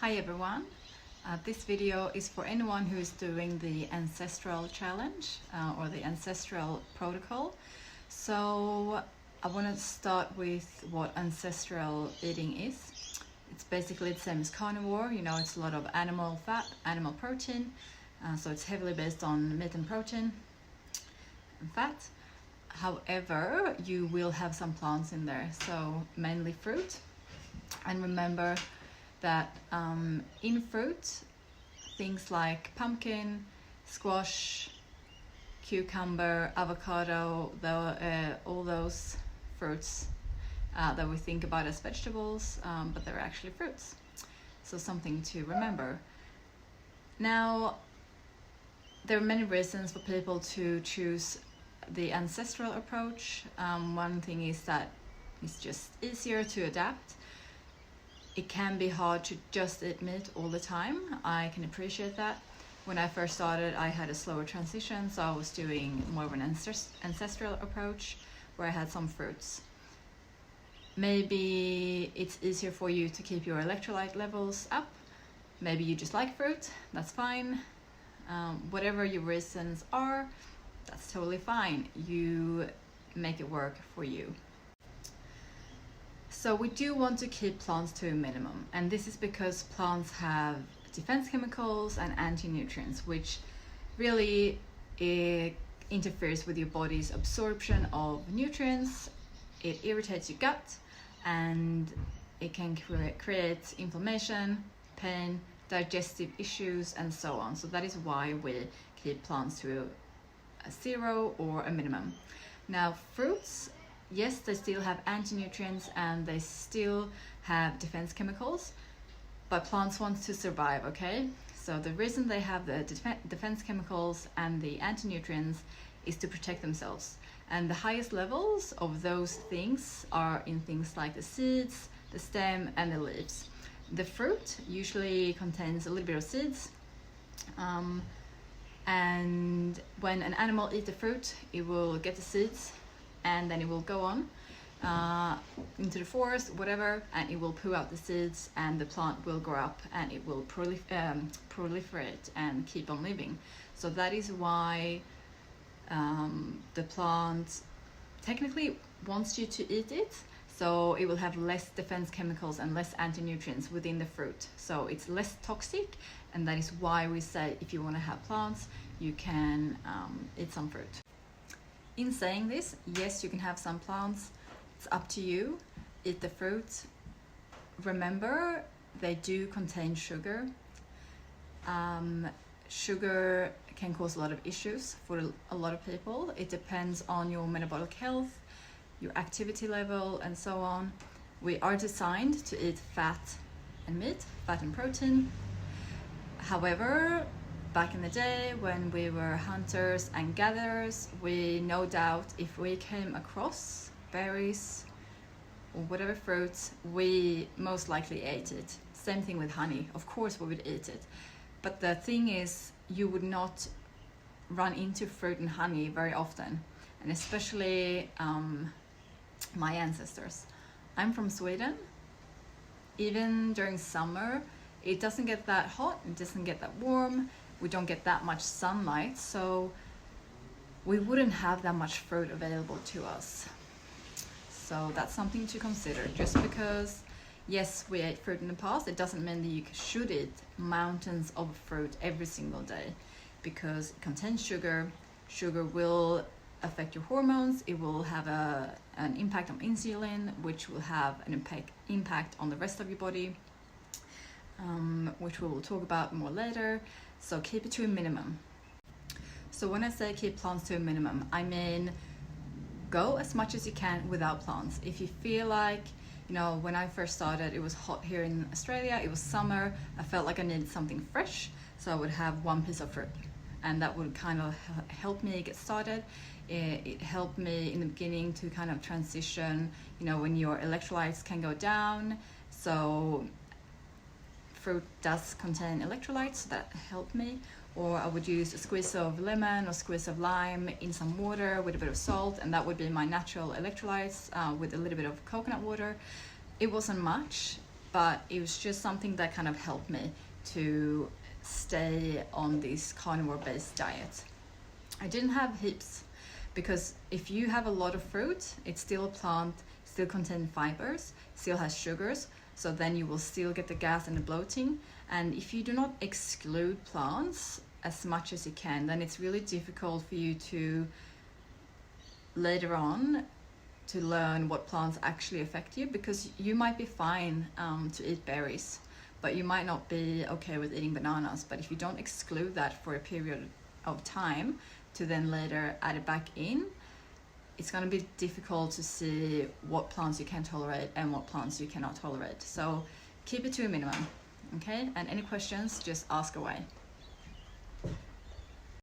Hi everyone, this video is for anyone who is doing the Ancestral Challenge or the Ancestral Protocol. So I want to start with what Ancestral Eating is. It's basically the same as carnivore, it's a lot of animal fat, animal protein, so it's heavily based on meat and protein and fat. However, you will have some plants in there, so mainly fruit. And remember that in fruit, things like pumpkin, squash, cucumber, avocado, all those fruits that we think about as vegetables, but they're actually fruits. So something to remember. Now, there are many reasons for people to choose the ancestral approach. One thing is that it's just easier to adapt. It can be hard to just eat meat all the time. I can appreciate that. When I first started, I had a slower transition, so I was doing more of an ancestral approach where I had some fruits. Maybe it's easier for you to keep your electrolyte levels up. Maybe you just like fruit, that's fine. Whatever your reasons are, that's totally fine. You make it work for you. So we do want to keep plants to a minimum, and this is because plants have defense chemicals and anti-nutrients, which really interferes with your body's absorption of nutrients. It irritates your gut, and it can create inflammation, pain, digestive issues, and so on. So that is why we keep plants to a zero or a minimum. Now, fruits, yes, they still have anti-nutrients and they still have defense chemicals, but plants want to survive, okay? So the reason they have the defense chemicals and the anti-nutrients is to protect themselves. And the highest levels of those things are in things like the seeds, the stem, and the leaves. The fruit usually contains a little bit of seeds, and when an animal eats the fruit, it will get the seeds, and then it will go on into the forest, whatever, and it will poo out the seeds, and the plant will grow up and it will proliferate and keep on living. So that is why the plant technically wants you to eat it, so it will have less defense chemicals and less anti-nutrients within the fruit, so it's less toxic. And that is why we say if you want to have plants, you can eat some fruit. In saying this, yes, you can have some plants. It's up to you. Eat the fruit. Remember, they do contain sugar. Sugar can cause a lot of issues for a lot of people. It depends on your metabolic health, your activity level, and so on. We are designed to eat fat and meat, fat and protein. However, back in the day when we were hunters and gatherers, we no doubt, if we came across berries or whatever fruits, we most likely ate it. Same thing with honey, of course we would eat it. But the thing is, you would not run into fruit and honey very often, and especially my ancestors. I'm from Sweden. Even during summer, it doesn't get that hot, it doesn't get that warm, we don't get that much sunlight, so we wouldn't have that much fruit available to us. So that's something to consider. Just because, yes, we ate fruit in the past, it doesn't mean that you should eat mountains of fruit every single day, because it contains sugar. Sugar will affect your hormones, it will have an impact on insulin, which will have an impact on the rest of your body. Which we will talk about more later. So keep it to a minimum. So when I say keep plants to a minimum, I mean go as much as you can without plants. If you feel like, when I first started, it was hot here in Australia, it was summer, I felt like I needed something fresh, so I would have one piece of fruit, and that would kind of help me get started. It helped me in the beginning to kind of transition, when your electrolytes can go down. So fruit does contain electrolytes, so that helped me. Or I would use a squeeze of lemon or squeeze of lime in some water with a bit of salt, and that would be my natural electrolytes with a little bit of coconut water. It wasn't much, but it was just something that kind of helped me to stay on this carnivore based diet. I didn't have heaps, because if you have a lot of fruit, it's still a plant, still contains fibers, still has sugars, so then you will still get the gas and the bloating. And if you do not exclude plants as much as you can, then it's really difficult for you to later on to learn what plants actually affect you, because you might be fine to eat berries, but you might not be okay with eating bananas. But if you don't exclude that for a period of time to then later add it back in, it's going to be difficult to see what plants you can tolerate and what plants you cannot tolerate. So keep it to a minimum, okay? And any questions, just ask away.